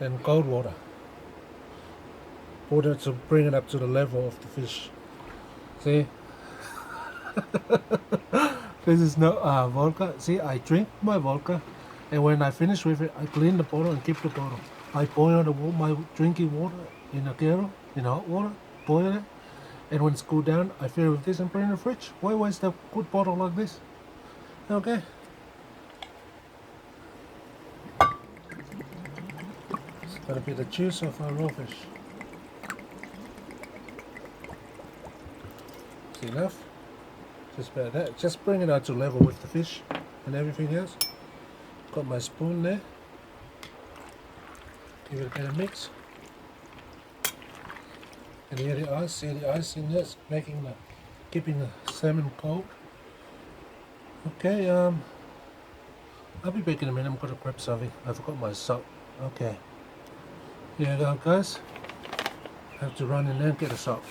then cold water. Water to bring it up to the level of the fish. See? This is no vodka. See, I drink my vodka, and when I finish with it, I clean the bottle and keep the bottle. I boil my drinking water in a kettle, in hot water, boil it, and when it's cooled down, I fill it with this and put it in the fridge. Why waste a good bottle like this? Okay. It's gonna be the juice of our raw fish. It's enough. Just about that. Just bring it out to level with the fish and everything else. Got my spoon there. Give it a bit of mix. And here the ice. See the ice in there, keeping the salmon cold. Okay. I'll be back in a minute. I'm gonna grab something. I forgot my salt. Okay. Here you go, guys. I have to run in there and get the salt.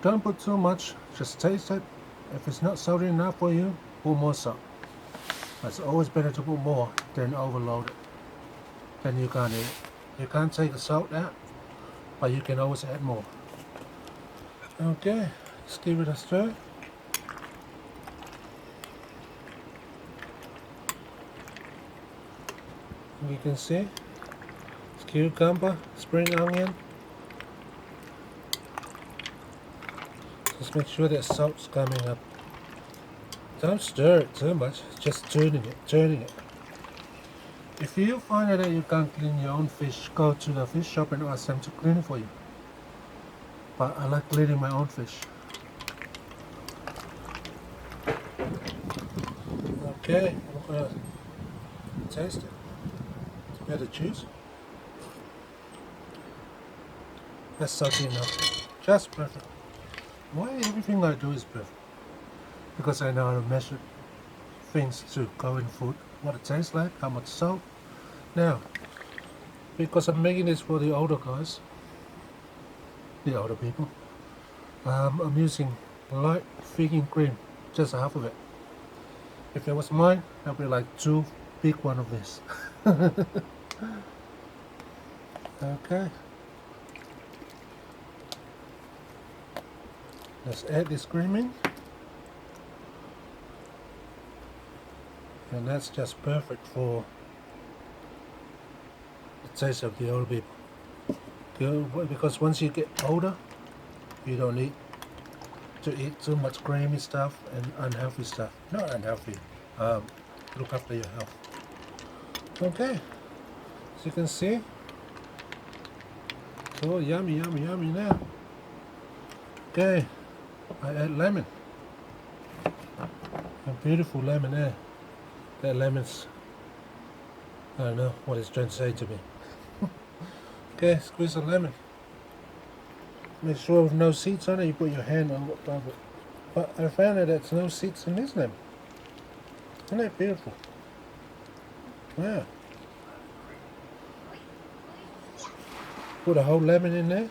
Don't put too much, just taste it. If it's not salty enough for you, put more salt. It's always better to put more than overload it. Then you can't eat it. You can't take the salt out, but you can always add more. Okay, let's give it a stir. You can see, it's cucumber, spring onion. Just make sure that salt's coming up. Don't stir it too much, just turning it. If you find that you can't clean your own fish, go to the fish shop and ask them to clean it for you. But I like cleaning my own fish. Okay, I'm gonna taste it. It's better juice. That's salty enough. Just perfect. Why everything I do is perfect? Because I know how to measure things to go in food, what it tastes like, how much salt. Now, because I'm making this for the older guys, the older people, I'm using light vegan cream, just half of it. If it was mine, that'd be like 2 big one of this. Okay. Let's add this cream in. And that's just perfect for the taste of the older people. Because once you get older, you don't need to eat too much creamy stuff and unhealthy stuff. Not unhealthy. Look after your health. Okay. As you can see, it's all yummy now. Okay. I add lemon. A beautiful lemon there. That lemon's, I don't know what it's trying to say to me. Okay, squeeze a lemon. Make sure with no seeds on it, you put your hand on top of it. But I found that there's no seeds in this lemon. Isn't that beautiful? Wow. Put a whole lemon in there.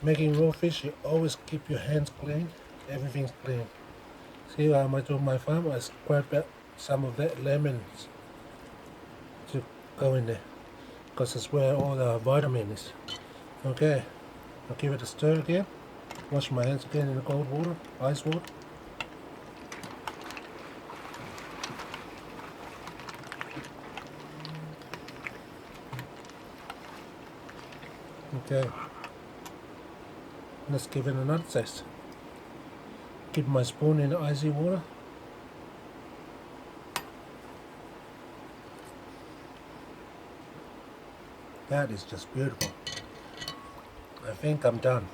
Making raw fish, you always keep your hands clean. Everything's clean. See how I do on my farm? I scrape out some of that lemon to go in there, because it's where all the vitamin is. Okay, I'll give it a stir again. Wash my hands again in the cold water, ice water. Okay. Let's give it another taste. Keep my spoon in the icy water. That is just beautiful. I think I'm done.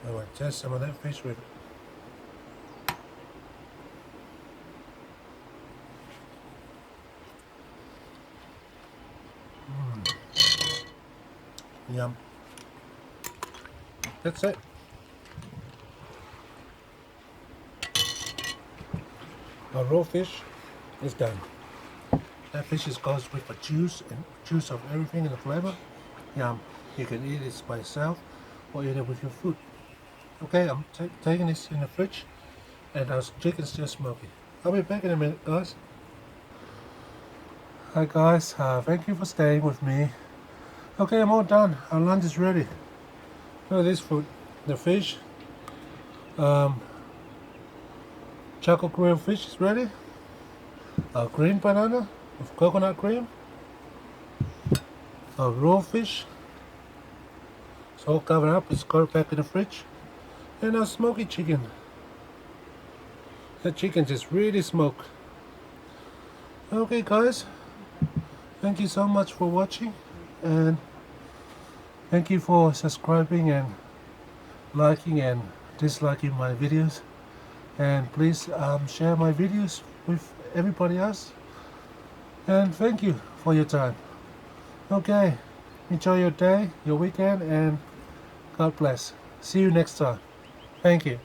I want to test some of that fish with it. Yum. That's it. Our raw fish is done. That fish goes with the juice and juice of everything and the flavor. Yum. You can eat it by itself or eat it with your food. Okay, I'm taking this in the fridge, and our chicken's still smoky. I'll be back in a minute, guys. Hi guys, thank you for staying with me. Okay, I'm all done. Our lunch is ready. Look at this food. The fish, chocolate grilled fish is ready. Our green banana with coconut cream. Our raw fish. It's all covered up. It's got back in the fridge. And our smoky chicken. The chicken just really smoked. Okay guys, thank you so much for watching, and thank you for subscribing and liking and disliking my videos, and please share my videos with everybody else, and thank you for your time. Okay, enjoy your day, your weekend, and God bless. See you next time. Thank you.